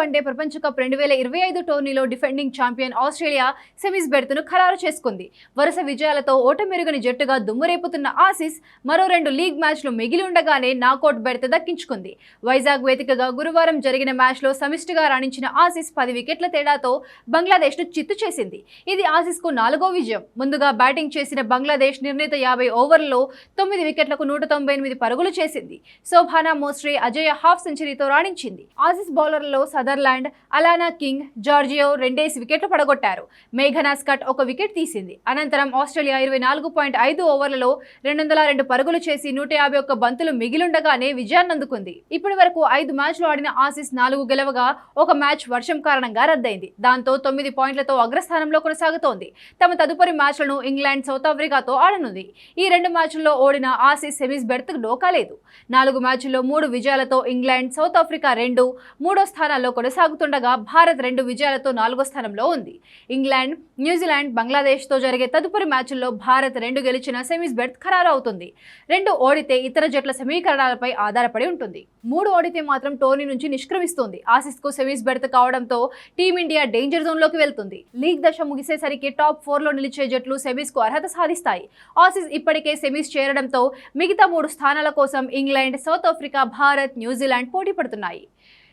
One day ప్రపంచ cup 2025 టోర్నీలో defending champion Australia semis బెర్త్ను ఖరారు చేసుకుంది. వరుస విజయాలతో ఓటమిరుగని జట్టుగా దుమ్మురేపుతున్న ఆసీస్ మరో 2 లీగ్ మ్యాచ్లు మిగిలి ఉండగానే నాకౌట్ బెర్త్ దక్కించుకుంది. వైజాగ్ వేదికగా గురువారం జరిగిన మ్యాచ్లో సమిష్టిగా రాణించిన ఆసీస్ 10 వికెట్ల తేడాతో బంగ్లాదేశ్ను చిత్తు చేసింది. ఇది ఆసీస్కు 4వ విజయం. ముందుగా బ్యాటింగ్ చేసిన బంగ్లాదేశ్ నిర్ణీత 50 ఓవర్లలో 9 వికెట్లకు 198 పరుగులు చేసింది. శోభానా మోస్ట్రే అజయ హాఫ్ సెంచరీతో రాణించింది. ఆసీస్ బౌలర్లలో సదర్లాండ్, అలానా కింగ్, జార్జియో రెండేసి వికెట్లు పడగొట్టారు. మేఘనా స్కట్ ఒక వికెట్ తీసింది. అనంతరం ఆస్ట్రేలియా 24.5 ఓవర్లలో 202 పరుగులు చేసి 151 బంతులు మిగిలుండగానే విజయాన్ని అందుకుంది. ఇప్పటి వరకు 5 మ్యాచ్లు ఆడిన ఆసీస్ 4 గెలవగా ఒక మ్యాచ్ వర్షం కారణంగా రద్దయింది. దాంతో 9 పాయింట్లతో అగ్రస్థానంలో కొనసాగుతోంది. తమ తదుపరి మ్యాచ్లను ఇంగ్లాండ్, సౌత్ ఆఫ్రికాతో ఆడనుంది. ఈ 2 మ్యాచ్ల్లో ఓడిన ఆసీస్ సెమీస్ బెర్త్ డోకాలేదు. 4 మ్యాచ్ల్లో 3 విజయాలతో ఇంగ్లాండ్, సౌత్ ఆఫ్రికా 2, 3వ స్థానాల్లో కొనసాగుతుండగా భారత్ 2 విజయాలతో 4వ స్థానంలో ఉంది. ఇంగ్లాండ్, న్యూజిలాండ్, బంగ్లాదేశ్తో జరిగే తదుపరి మ్యాచ్ల్లో భారత్ 2 గెలిచిన సెమీస్ బెర్త్ ఖరారు అవుతుంది. 2 ఓడితే ఇతర జట్ల సమీకరణాలపై ఆధారపడి ఉంటుంది. 3 ఓడితే మాత్రం టోర్నీ నుంచి నిష్క్రమిస్తుంది. ఆసీస్కు సెమీస్ బెర్త్ కావడంతో టీమిండియా డేంజర్ జోన్లోకి వెళ్తుంది. లీగ్ దశ ముగిసేసరికి టాప్ 4లో నిలిచే జట్లు సెమీస్కు అర్హత సాధిస్తాయి. ఆసీస్ ఇప్పటికే సెమీస్ చేరడంతో మిగతా 3 స్థానాల కోసం England, south Africa, Bharat, New Zealand పోటీ పడుతున్నాయి.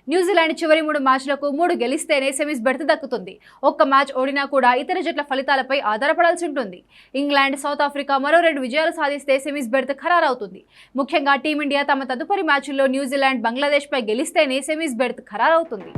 న్యూజిలాండ్ చివరి 3 మ్యాచ్లకు 3 గెలిస్తేనే సెమీస్ బెర్త్ దక్కుతుంది. ఒక్క మ్యాచ్ ఓడినా కూడా ఇతర జట్ల ఫలితాలపై ఆధారపడాల్సి ఉంటుంది. ఇంగ్లాండ్, సౌత్ ఆఫ్రికా మరో 2 విజయాలు సాధిస్తే సెమీస్ బెర్త్ ఖరారవుతుంది. ముఖ్యంగా టీమిండియా తమ తదుపరి మ్యాచ్ల్లో న్యూజిలాండ్, బంగ్లాదేశ్పై గెలిస్తేనే సెమీస్ బెర్త్ ఖరారవుతుంది.